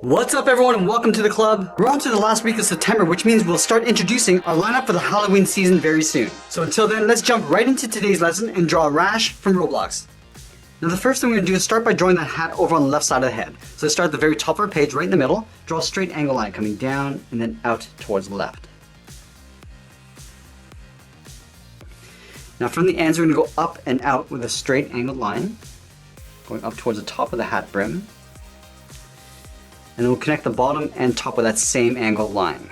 What's up everyone and welcome to the club. We're on to the last week of September, which means we'll start introducing our lineup for the Halloween season very soon. So until then, let's jump right into today's lesson and draw Rash from Roblox. Now the first thing we're going to do is start by drawing that hat over on the left side of the head. So let's start at the very top of our page, right in the middle, draw a straight angle line coming down and then out towards the left. Now from the ends we're going to go up and out with a straight angled line, going up towards the top of the hat brim. And then we'll connect the bottom and top with that same angled line.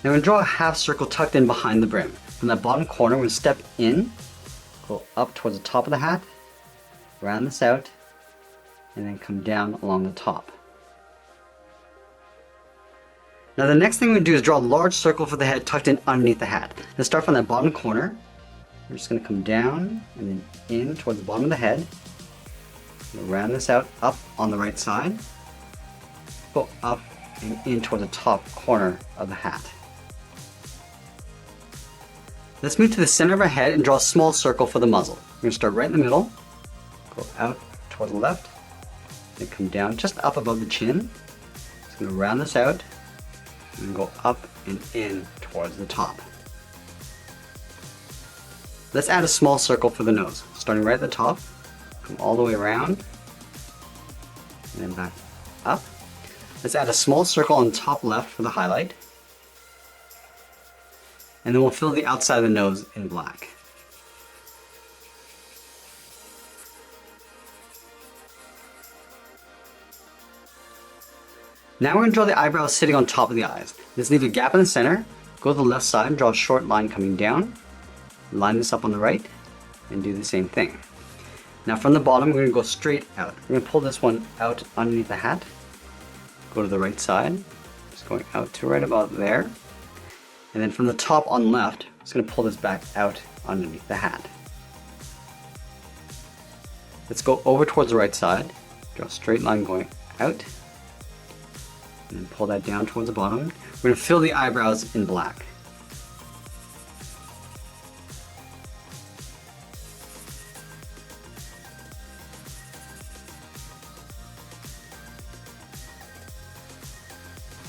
Now we're going to draw a half circle tucked in behind the brim. From that bottom corner, we're going to step in, go up towards the top of the hat, round this out, and then come down along the top. Now the next thing we're going to do is draw a large circle for the head tucked in underneath the hat. Let's start from that bottom corner. We're just going to come down and then in towards the bottom of the head. Round this out, up on the right side. Go up and in towards the top corner of the hat. Let's move to the center of our head and draw a small circle for the muzzle. We're going to start right in the middle, go out towards the left, then come down just up above the chin. Just going to round this out and go up and in towards the top. Let's add a small circle for the nose, starting right at the top, come all the way around, and then back up. Let's add a small circle on the top left for the highlight, and then we'll fill the outside of the nose in black. Now we're going to draw the eyebrows sitting on top of the eyes. Let's leave a gap in the center, go to the left side and draw a short line coming down. Line this up on the right and do the same thing. Now from the bottom we're going to go straight out. We're going to pull this one out underneath the hat. Go to the right side, just going out to right about there. And then from the top on left, I'm just going to pull this back out underneath the hat. Let's go over towards the right side. Draw a straight line going out. And then pull that down towards the bottom. We're going to fill the eyebrows in black.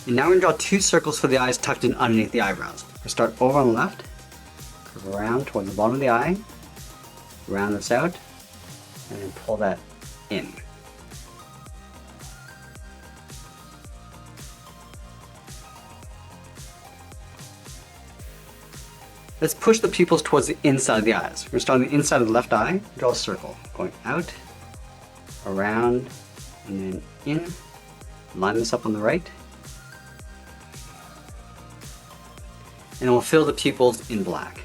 And now we're going to draw two circles for the eyes tucked in underneath the eyebrows. We'll start over on the left, curve around towards the bottom of the eye, round this out, and then pull that in. Let's push the pupils towards the inside of the eyes. We're going to start on the inside of the left eye, draw a circle, going out, around, and then in. Line this up on the right. And we'll fill the pupils in black.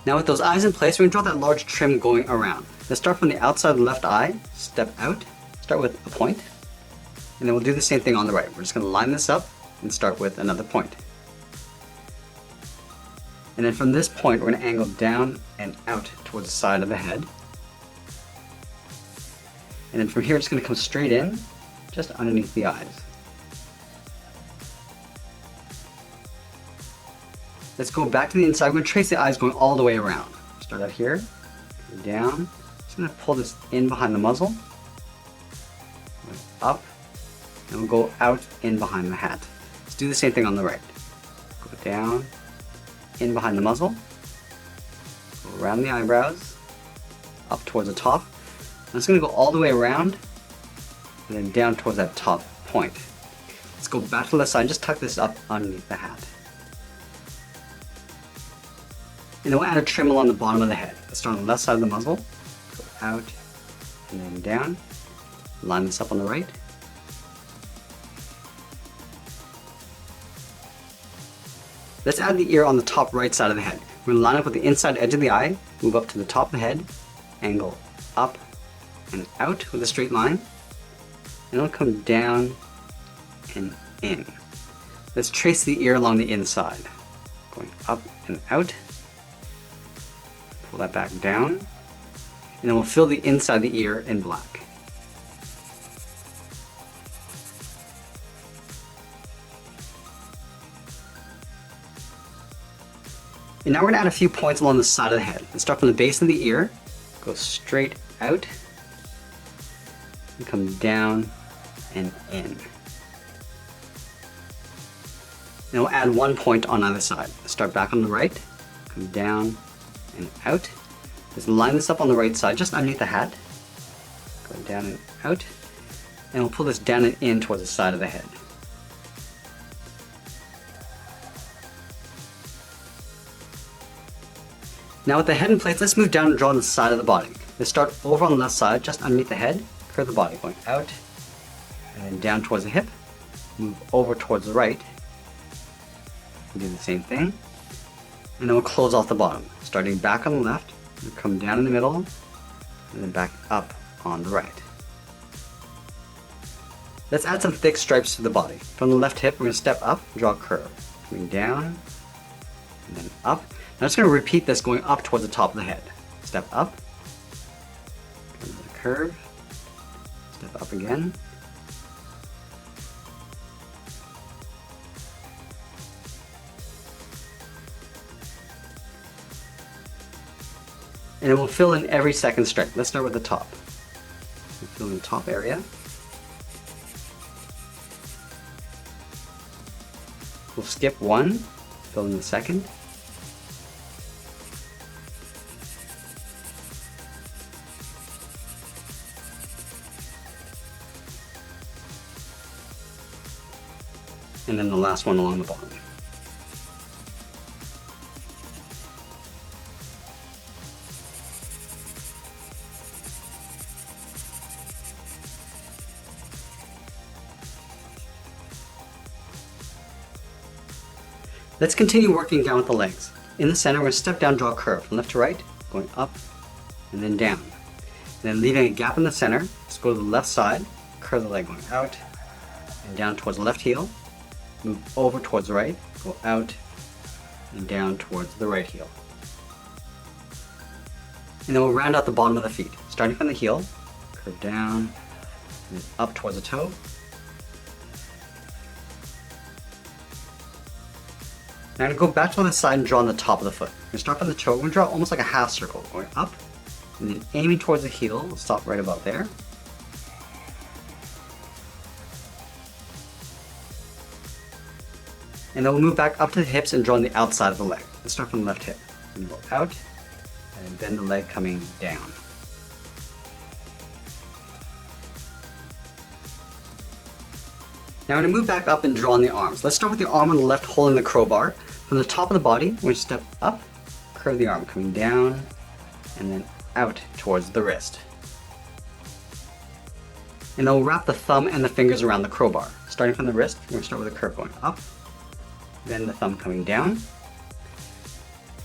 Now with those eyes in place, we're going to draw that large trim going around. Let's start from the outside of the left eye, step out, start with a point, and then we'll do the same thing on the right. We're just going to line this up and start with another point. And then from this point, we're going to angle down and out towards the side of the head. And then from here, it's going to come straight in, just underneath the eyes. Let's go back to the inside. We're going to trace the eyes going all the way around. Start out here, go down. Just going to pull this in behind the muzzle, up, and we'll go out in behind the hat. Let's do the same thing on the right. Go down, in behind the muzzle, go around the eyebrows, up towards the top. I'm just going to go all the way around and then down towards that top point. Let's go back to the left side, just tuck this up underneath the hat. And then we'll add a trim along the bottom of the head. Let's start on the left side of the muzzle, go out and then down, line this up on the right. Let's add the ear on the top right side of the head. We're going to line up with the inside edge of the eye, move up to the top of the head, angle up and out with a straight line, and it'll come down and in. Let's trace the ear along the inside, going up and out. Pull that back down, And then we'll fill the inside of the ear in black. And now we're going to add a few points along the side of the head. Let's start from the base of the ear, go straight out, and come down and in. And we'll add 1 point on either side. Let's start back on the right, come down and out. Let's line this up on the right side, just underneath the hat. Go down and out. And we'll pull this down and in towards the side of the head. Now with the head in place, let's move down and draw on the side of the body. Let's start over on the left side, just underneath the head, curve the body, going out, and then down towards the hip, move over towards the right, and do the same thing, and then we'll close off the bottom, starting back on the left, and come down in the middle, and then back up on the right. Let's add some thick stripes to the body. From the left hip, we're going to step up, draw a curve, coming down, and then up. I'm just going to repeat this going up towards the top of the head. Step up, come to the curve, step up again, and then we'll fill in every second stripe. Let's start with the top. We'll fill in the top area. We'll skip one, fill in the second. And then the last one along the bottom. Let's continue working down with the legs. In the center, we're going to step down, draw a curve from left to right, going up and then down. And then leaving a gap in the center, let's go to the left side, curve the leg going out and down towards the left heel. Move over towards the right, go out and down towards the right heel. And then we'll round out the bottom of the feet. Starting from the heel, curve down, and then up towards the toe. Now I'm going to go back to the side and draw on the top of the foot. We're going to start from the toe, we're going to draw almost like a half circle, going up, and then aiming towards the heel, we'll stop right about there. And then we'll move back up to the hips and draw on the outside of the leg. Let's start from the left hip. And go out, and bend the leg coming down. Now I'm going to move back up and draw on the arms. Let's start with the arm on the left holding the crowbar. From the top of the body, we're going to step up, curve the arm coming down, and then out towards the wrist. And then we'll wrap the thumb and the fingers around the crowbar. Starting from the wrist, we're going to start with a curve going up, then the thumb coming down,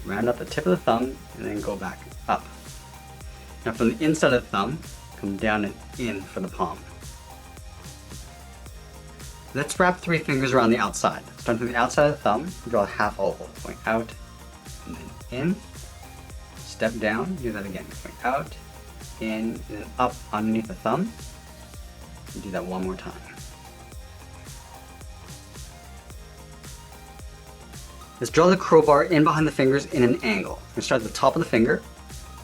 round out the tip of the thumb, and then go back up. Now from the inside of the thumb, come down and in for the palm. Let's wrap 3 fingers around the outside. Starting from the outside of the thumb, draw a half oval, going out, and then in, step down, do that again, going out, in, and then up underneath the thumb, and do that one more time. Let's draw the crowbar in behind the fingers in an angle. We're going to start at the top of the finger,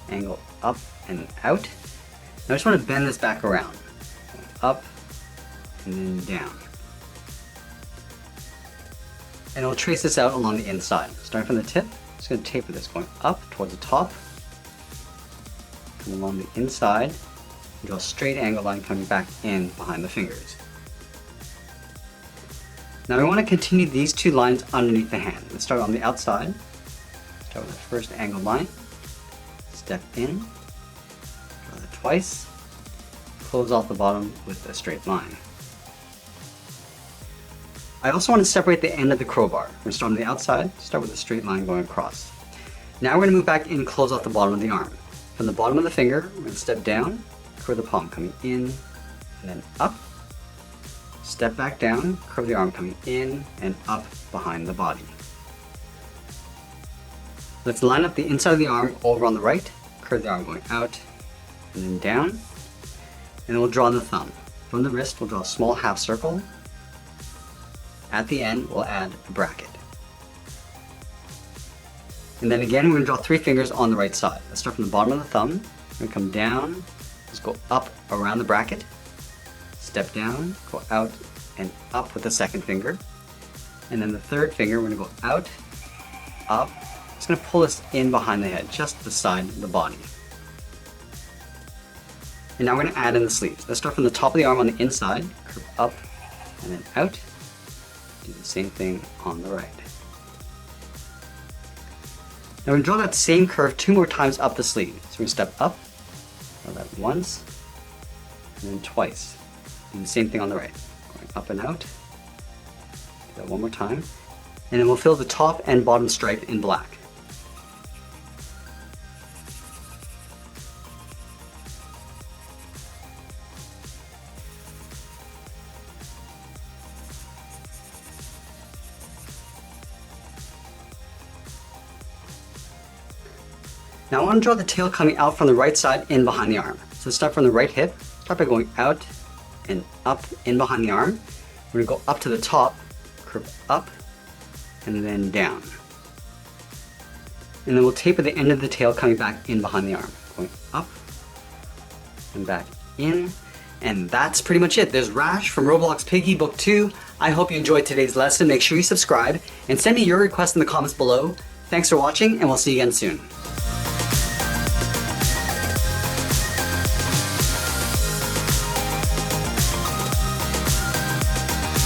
angle up and out. Now I just want to bend this back around. Up and then down. And we'll trace this out along the inside. Starting from the tip, just going to taper this going up towards the top, come along the inside, and draw a straight angle line coming back in behind the fingers. Now we want to continue these 2 lines underneath the hand. Let's start on the outside. Start with the first angle line, step in, draw that twice, close off the bottom with a straight line. I also want to separate the end of the crowbar. We're going to start on the outside, start with a straight line going across. Now we're going to move back in and close off the bottom of the arm. From the bottom of the finger, we're going to step down, curve the palm coming in, and then up. Step back down, curve the arm coming in and up behind the body. Let's line up the inside of the arm over on the right, curve the arm going out and then down. And then we'll draw the thumb. From the wrist, we'll draw a small half circle. At the end, we'll add a bracket. And then again, we're going to draw 3 fingers on the right side. Let's start from the bottom of the thumb. We're going to come down, just go up around the bracket, step down, go out and up with the second finger. And then the third finger, we're going to go out, up. It's going to pull us in behind the head, just beside the body. And now we're going to add in the sleeves. Let's start from the top of the arm on the inside, curve up and then out. Do the same thing on the right. Now we're going to draw that same curve 2 more times up the sleeve. So we're going to step up, draw that once, and then twice. Do the same thing on the right. Going up and out. Do that one more time. And then we'll fill the top and bottom stripe in black. Now I want to draw the tail coming out from the right side in behind the arm. So start from the right hip, start by going out and up in behind the arm. We're going to go up to the top, curve up, and then down. And then we'll taper the end of the tail coming back in behind the arm. Going up and back in. And that's pretty much it. There's Rash from Roblox Piggy Book 2. I hope you enjoyed today's lesson. Make sure you subscribe and send me your requests in the comments below. Thanks for watching, and we'll see you again soon.